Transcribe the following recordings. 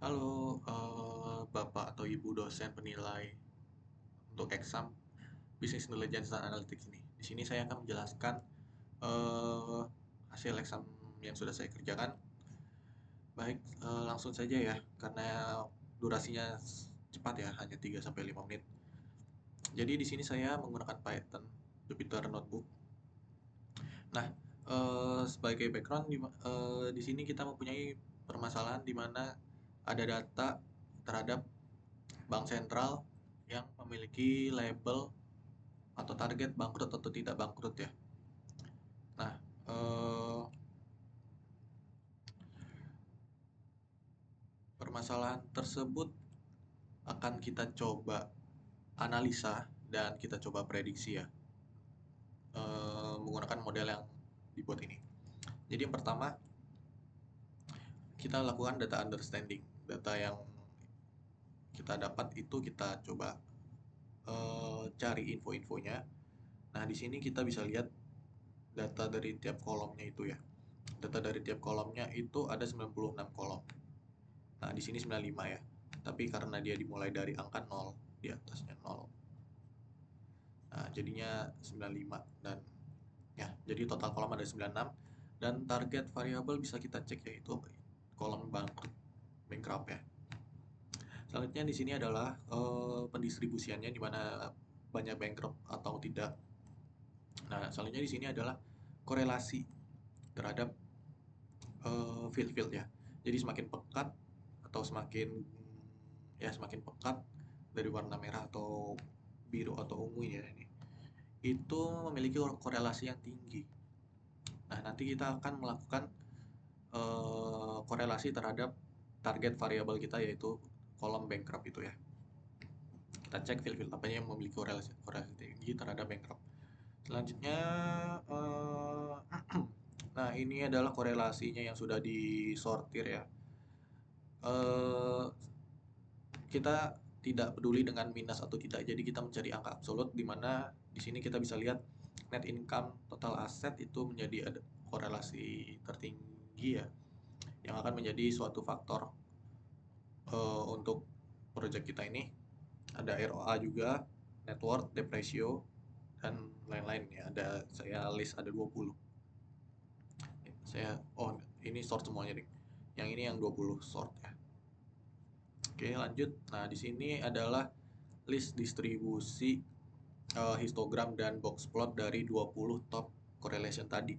Halo, Bapak atau Ibu dosen penilai untuk exam Business Intelligence dan Analytics ini. Di sini saya akan menjelaskan eh, hasil exam yang sudah saya kerjakan. Baik, langsung saja ya, karena durasinya cepat ya, hanya 3 sampai 5 menit. Jadi di sini saya menggunakan Python, Jupyter Notebook. Nah, sebagai background di sini kita mempunyai permasalahan di mana ada data terhadap bank sentral yang memiliki label atau target bangkrut atau tidak bangkrut ya. Nah, eh, permasalahan tersebut akan kita coba analisa dan kita coba prediksi ya, menggunakan model yang dibuat ini. Jadi yang pertama, kita lakukan data understanding. Data yang kita dapat itu kita coba cari info-infonya. Nah, di sini kita bisa lihat data dari tiap kolomnya itu ya. Data dari tiap kolomnya itu ada 96 kolom. Nah, di sini 95 ya. Tapi karena dia dimulai dari angka 0, di atasnya 0. Nah, jadinya 95 dan ya, jadi total kolom ada 96 dan target variabel bisa kita cek yaitu kolom bankrupt ya. Selanjutnya di sini adalah pendistribusiannya di mana banyak bankrupt atau tidak. Nah, selanjutnya di sini adalah korelasi terhadap field-field ya. Jadi semakin pekat atau semakin pekat dari warna merah atau biru atau ungu ya ini, itu memiliki korelasi yang tinggi. Nah, nanti kita akan melakukan korelasi terhadap target variabel kita yaitu kolom bankrupt itu ya. Kita cek field-field apa yang memiliki korelasi tinggi terhadap bankrupt. Selanjutnya, eh, nah ini adalah korelasinya yang sudah disortir ya. Eh, kita tidak peduli dengan minus atau tidak, jadi kita mencari angka absolut di mana di sini kita bisa lihat net income total aset itu menjadi ada korelasi tertinggi ya, yang akan menjadi suatu faktor untuk project kita ini. Ada ROA juga, net worth, debt ratio, dan lain-lain ya. Saya list ada 20. Ini sort semuanya nih. Yang ini yang 20 sort ya. Oke, lanjut. Nah, di sini adalah list distribusi histogram dan box plot dari 20 top correlation tadi.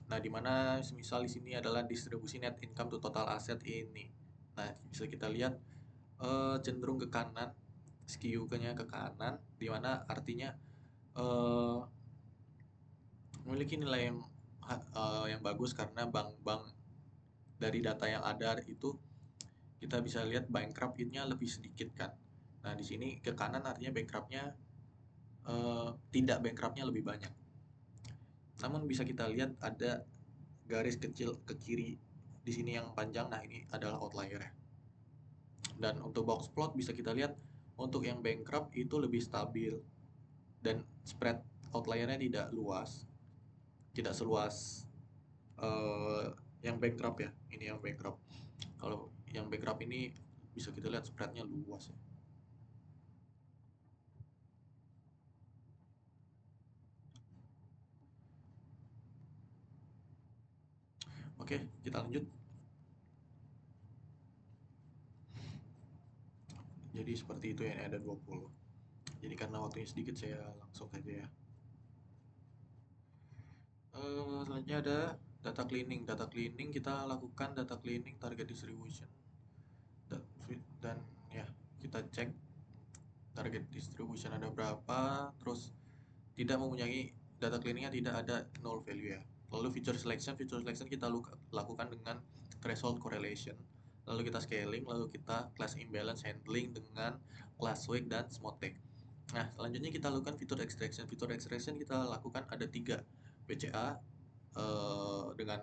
Nah, di mana misal di sini adalah distribusi net income to total asset ini. Nah, bisa kita lihat cenderung ke kanan, skew-nya ke kanan, di mana artinya eh, memiliki nilai yang bagus karena bank-bank dari data yang ada itu kita bisa lihat bankrupt-nya lebih sedikit kan. Nah, di sini ke kanan artinya tidak bankrupt-nya lebih banyak. Namun bisa kita lihat ada garis kecil ke kiri di sini yang panjang. Nah, ini adalah outlier ya. Dan untuk box plot bisa kita lihat untuk yang bankrupt itu lebih stabil dan spread outliernya tidak luas, tidak seluas eh, yang bankrupt ya. Ini yang bankrupt. Kalau yang bankrupt ini bisa kita lihat spreadnya luas ya. Oke, kita lanjut. Jadi seperti itu ya, ada 20. Jadi karena waktunya sedikit saya langsung saja ya. Selanjutnya ada data cleaning. Data cleaning kita lakukan data cleaning target distribution dan ya kita cek target distribution ada berapa, terus tidak mempunyai data cleaningnya tidak ada null value ya. Lalu feature selection kita lakukan dengan threshold correlation. Lalu kita scaling, lalu kita class imbalance handling dengan class weight dan smoothe. Nah, selanjutnya kita lakukan fitur extraction. Fitur extraction kita lakukan ada 3, PCA dengan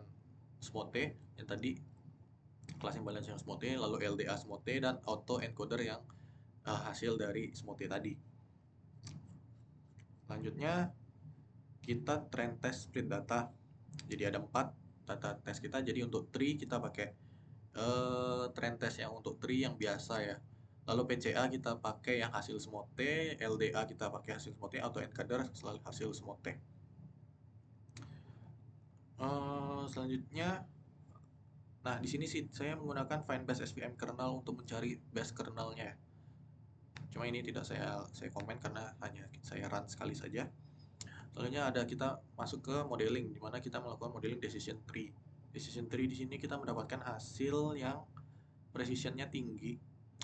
smoothe yang tadi, class imbalance yang smoothe, lalu LDA smoothe, dan auto encoder yang hasil dari smoothe tadi. Selanjutnya kita trend test split data. Jadi ada 4 data test kita. Jadi untuk tree kita pakai trend pretest yang untuk tree yang biasa ya. Lalu PCA kita pakai yang hasil semote, LDA kita pakai hasil semote, autoencoder selalu hasil semote. Selanjutnya, nah di sini sih saya menggunakan Findbase SVM kernel untuk mencari base kernelnya. Cuma ini tidak saya komen karena hanya saya run sekali saja. Selanjutnya ada kita masuk ke modeling, di mana kita melakukan modeling decision tree. Decision tree di sini kita mendapatkan hasil yang precision-nya tinggi,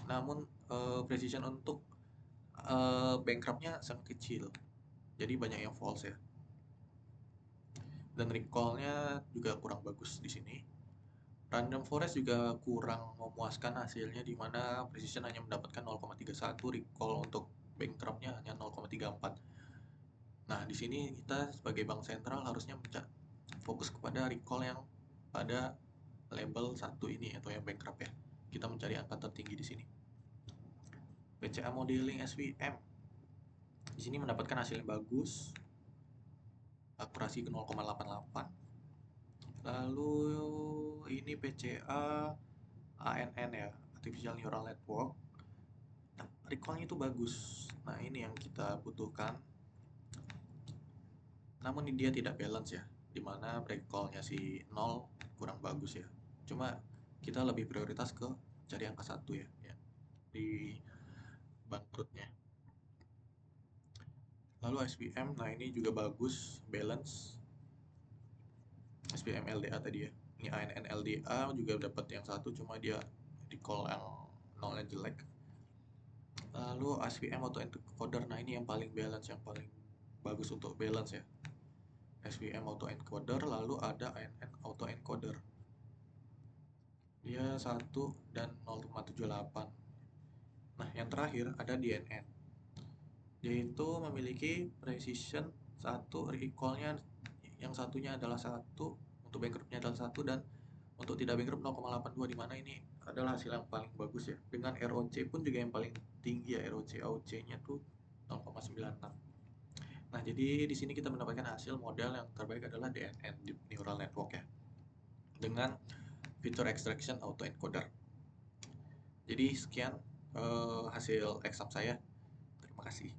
namun precision untuk bankrupt-nya sangat kecil. Jadi banyak yang false ya. Dan recall-nya juga kurang bagus di sini. Random forest juga kurang memuaskan hasilnya, di mana precision hanya mendapatkan 0,31, recall untuk bankrupt-nya hanya 0,34. Nah, di sini kita sebagai bank sentral harusnya fokus kepada recall yang pada label 1 ini atau yang bankrupt ya. Kita mencari angka tertinggi di sini. PCA modeling SVM. Di sini mendapatkan hasil yang bagus. Akurasi ke 0,88. Lalu ini PCA ANN ya, Artificial Neural Network. Nah, recall-nya itu bagus. Nah, ini yang kita butuhkan. Namun dia tidak balance ya, dimana recall-nya si 0 kurang bagus ya. Cuma kita lebih prioritas ke cari angka 1 ya di bangkrutnya. Lalu SVM, nah ini juga bagus, balance. SVM LDA tadi ya. Ini ANN LDA juga dapat yang 1, cuma dia recall yang 0-nya jelek. Lalu SVM autoencoder, nah ini yang paling balance, yang paling bagus untuk balance ya. SVM autoencoder, lalu ada ANN autoencoder. Dia 1 dan 0,78. Nah, yang terakhir ada DNN. Dia itu memiliki precision 1, recall-nya yang satunya adalah 1, untuk bankrupt-nya adalah 1, dan untuk tidak bankrupt 0,82, di mana ini adalah hasil yang paling bagus ya. Dengan ROC pun juga yang paling tinggi ya, ROC AOC-nya tuh 0,96. Nah, jadi di sini kita mendapatkan hasil model yang terbaik adalah DNN, Deep Neural Network ya, dengan feature extraction autoencoder. Jadi sekian hasil exam saya. Terima kasih.